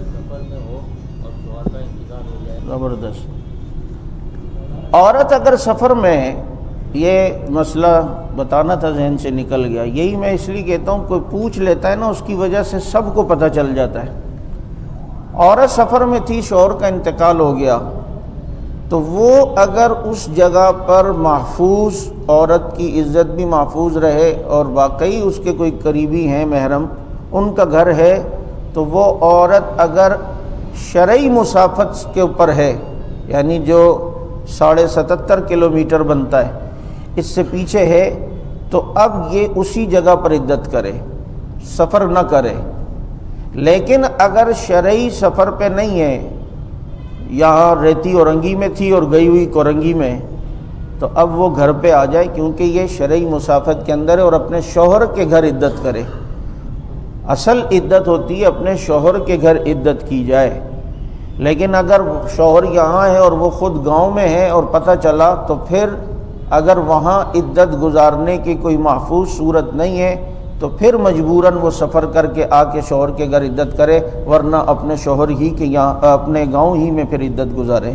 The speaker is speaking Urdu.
سفر میں ہو اور شوہر کا انتقال ہو جائے؟ زبردست. عورت اگر سفر میں، یہ مسئلہ بتانا تھا ذہن سے نکل گیا، یہی میں اس لیے کہتا ہوں کوئی پوچھ لیتا ہے نا اس کی وجہ سے سب کو پتہ چل جاتا ہے. عورت سفر میں تھی، شوہر کا انتقال ہو گیا، تو وہ اگر اس جگہ پر محفوظ، عورت کی عزت بھی محفوظ رہے اور واقعی اس کے کوئی قریبی ہیں محرم، ان کا گھر ہے، تو وہ عورت اگر شرعی مسافت کے اوپر ہے، یعنی جو 77.5 کلومیٹر بنتا ہے، اس سے پیچھے ہے، تو اب یہ اسی جگہ پر عدت کرے، سفر نہ کرے. لیکن اگر شرعی سفر پہ نہیں ہے، یہاں رہتی اورنگی میں تھی اور گئی ہوئی کورنگی میں، تو اب وہ گھر پہ آ جائے، کیونکہ یہ شرعی مسافت کے اندر ہے، اور اپنے شوہر کے گھر عدت کرے. اصل عدت ہوتی ہے اپنے شوہر کے گھر عدت کی جائے. لیکن اگر شوہر یہاں ہے اور وہ خود گاؤں میں ہے اور پتہ چلا، تو پھر اگر وہاں عدت گزارنے کی کوئی محفوظ صورت نہیں ہے تو پھر مجبوراً وہ سفر کر کے آ کے شوہر کے گھر عدت کرے، ورنہ اپنے شوہر ہی کے یہاں، اپنے گاؤں ہی میں پھر عدت گزارے.